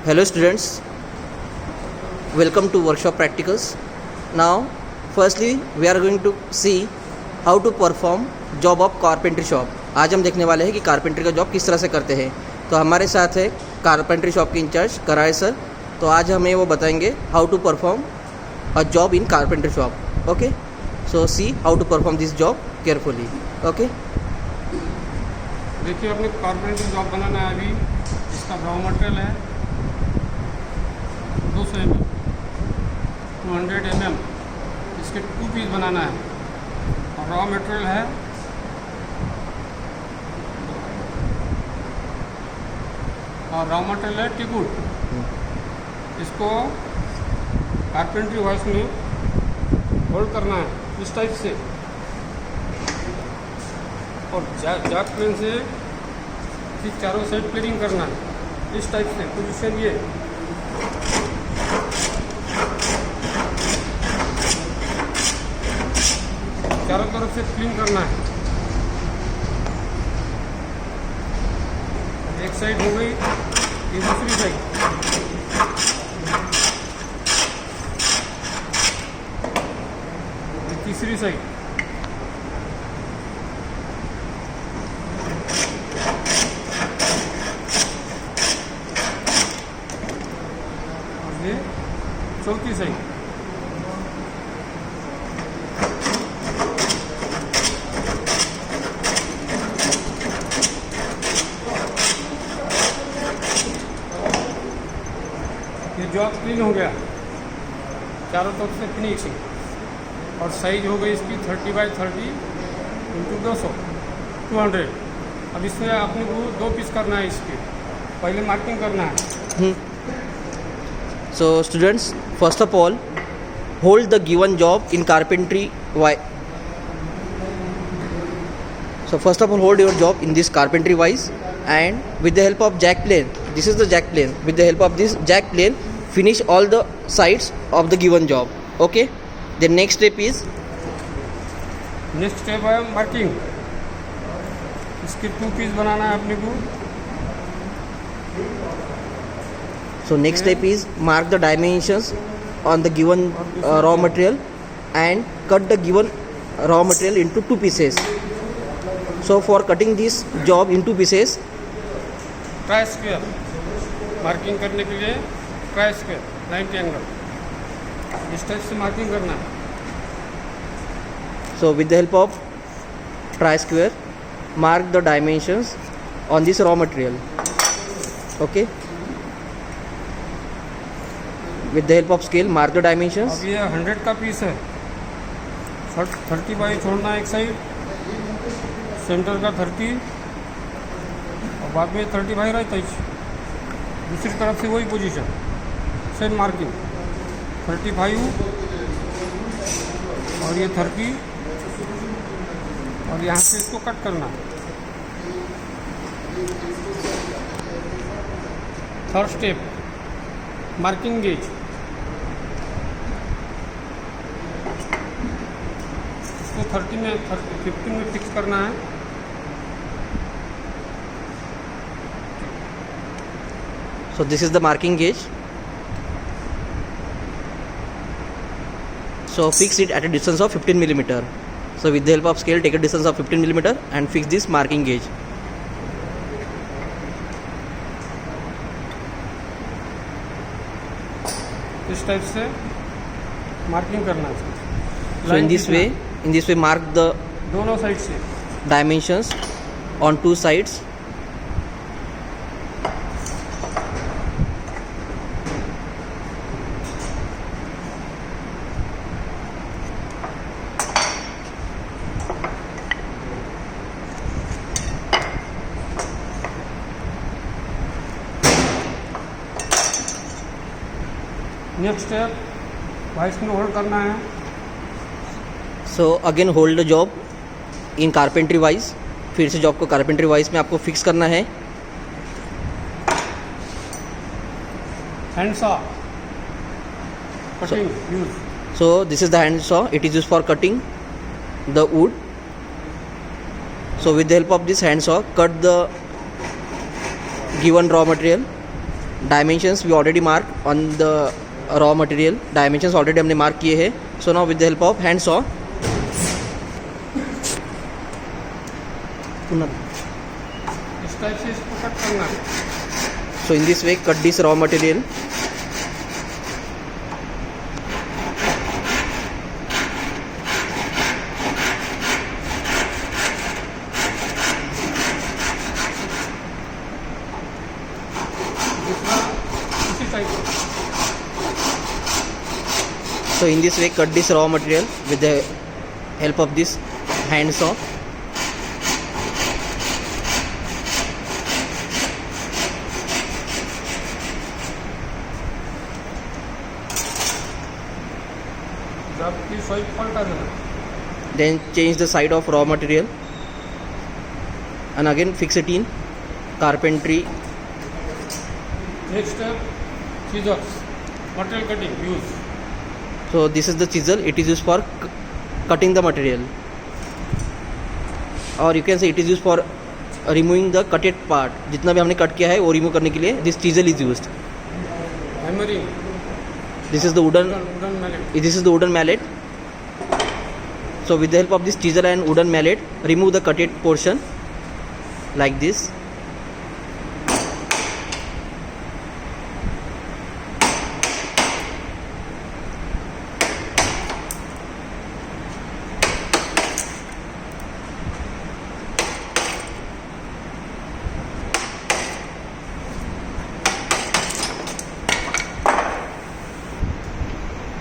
Hello students, welcome to workshop practicals. Now firstly we are going to see how to perform job of carpentry shop. आज हम देखने वाले हैं कि carpentry का जॉब किस तरह से करते हैं. तो हमारे साथ है कारपेंट्री शॉप के इंचार्ज कराए सर. तो आज हमें वो बताएंगे how to perform a job in carpentry shop. Okay, so see how to perform this job carefully. Okay, देखिए अपने कारपेंट्री जॉब बनाना है. अभी इसका रॉ मटेरियल है 200 mm, 200 mm. इसके 2 पीस बनाना है. और रॉ मटेरियल है टीकवुड. इसको कारपेंट्री वॉइस में होल्ड करना है इस टाइप से, और जैक प्लेन से ठीक चारों साइड प्लेनिंग करना है इस टाइप से. पोजीशन ये चारों तरफ से क्लीन करना है. एक साइड हो गई, ये दूसरी साइड. ये तीसरी साइड. और ये चौथी साइड. ये जॉब क्लीन हो गया चारों तरफ से फिनिशिंग. और साइज हो गई इसकी 30 बाई 30 इंटू 200. अब इसमें अपने को 2 पीस करना है. इसके पहले मार्किंग करना है. so students, first of all hold the given job in carpentry so first of all hold your job in this carpentry wise, and with the help of jack plane, this is the jack plane, with the help of this jack plane finish all the sides of the given job. Okay, the next step is है marking. इसके 2 piece बनाना है अपने को. so next step is mark the dimensions on the given raw material and cut the given raw material into 2 pieces. so for cutting this job into pieces, try square marking करने के लिए try square 90 angle इस type से marking करना है. so with the help of tri-square mark the dimensions on this raw material. okay, with the help of scale mark the dimensions. अब ये 100 का पीस है. 30 बाई छोड़ना है एक साइड, सेंटर का 30 और बाद में 30 बाई रहता है. दूसरी तरफ से वही पोजीशन, सेम मार्किंग 35 और ये 30, और यहाँ से इसको कट करना. Third step marking gauge. इसको 15 में फिक्स करना है. so this is the marking gauge. so fix it at a distance of 15 millimeter. so with the help of scale take a distance of 15 millimeter and fix this marking gauge. इस type से marking करना है. so in this way mark the दोनों side से dimensions on 2 sides. Next step vice में hold करना है. so again hold the job in carpentry wise. फिर से जॉब को carpentry wise में आपको फिक्स करना है. Hand saw cutting use. so this is the hand saw, it is used for cutting the wood. So with the help of this hand saw, cut the given raw material dimensions we already mark on the raw material, dimensions already हमने mark किए हैं. So now with the help of hand saw इस type से इसको cut करना है. so in this way cut this raw material. दूसरा इसी टाइप से. So in this way cut this raw material with the help of this hand saw. जब की साइड पलटा देना. Then change the side of raw material and again fix it in carpentry. Next step scissors, material cutting use. So this is the chisel, it is used for cutting the material, or you can say it is used for removing the cutted part. जितना भी हमने cut किया है वो remove करने के लिए this chisel is used. Hammering, This is the wooden wooden mallet. this is the wooden mallet. So with the help of this chisel and wooden mallet remove the cutted portion like this.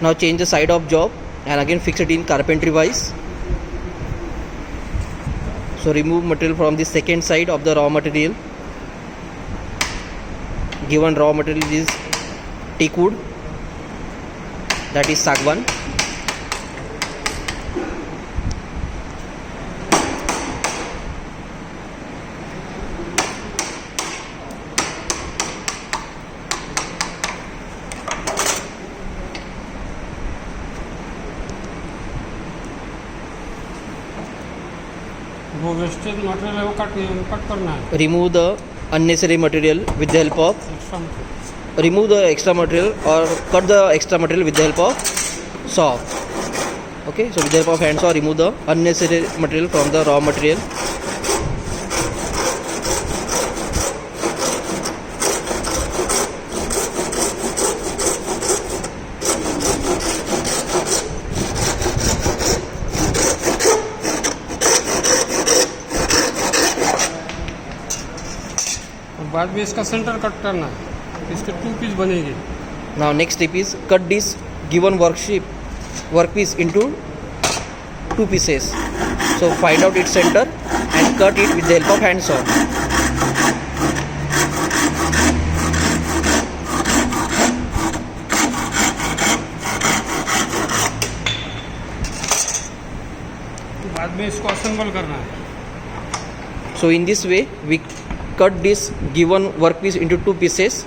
Now change the side of job and again fix it in carpentry wise. So remove material from the second side of the raw material. Given raw material is teak wood, that is sagwan. वो wastage material है वो cut करना है. Remove the unnecessary material with the help of extra material. remove the extra material or cut the extra material with the help of saw. Okay, so with the help of hand saw remove the unnecessary material from the raw material. और बाद में इसका centre cut करना है. इसके 2 piece बनेगी. Now next step is cut this given workpiece into 2 pieces. So find out its center and cut it with the help of hand saw. बाद में इसको असेंबल करना है. So in this way we cut this given workpiece into 2 pieces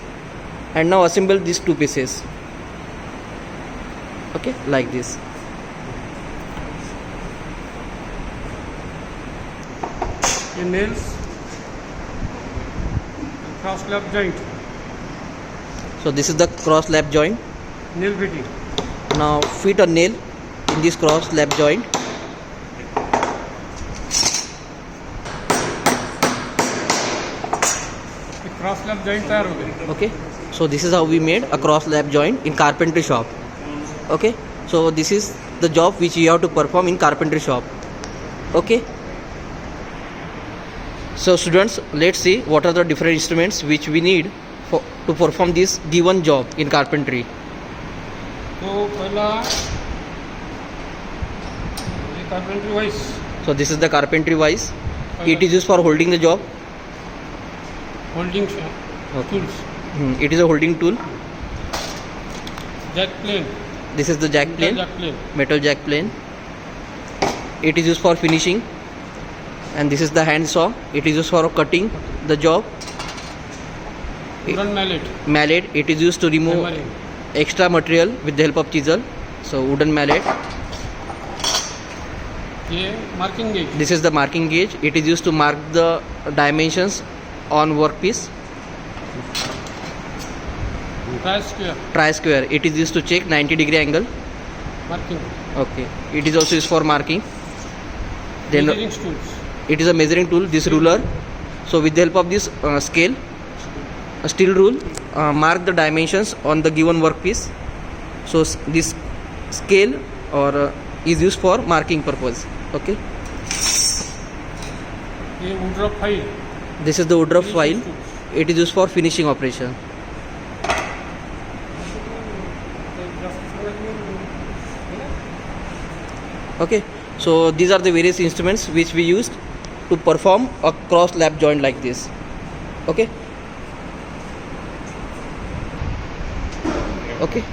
and now assemble these 2 pieces. Okay, like this. ये nails, cross lap joint, So this is the cross lap joint. Nail fitting. Now fit a nail in this cross lap joint. Cross lap joint तैयार हो गई. Okay, so this is how we made a cross lap joint in carpentry shop. Okay, so this is the job which you have to perform in carpentry shop. Okay, so students, let's see what are the different instruments which we need to perform this given job in carpentry. तो पहला ये carpentry wise. So this is the carpentry vise. It is used for holding the job. Holding Okay. Tools. It is a holding tool. Jack plane. This is the jack plane, jack plane. metal jack plane. It is used for finishing. And this is the hand saw. It is used for cutting the job. Wooden mallet. Mallet. It is used to remove hammering. extra material with the help of chisel. So wooden mallet. ये marking gauge. This is the marking gauge. It is used to mark the dimensions on workpiece. Try square Tri square. It is used to check 90-degree angle. Marking Okay. It is also used for marking. Then measuring tools it is a measuring tool. This ruler. So with the help of this scale, a steel rule, mark the dimensions on the given workpiece. So this scale or is used for marking purpose. Okay. ये वुडरॉप file This is the Woodruff file. It is used for finishing operation. Okay. So these are the various instruments which we used to perform a cross lap joint like this. Okay. Okay.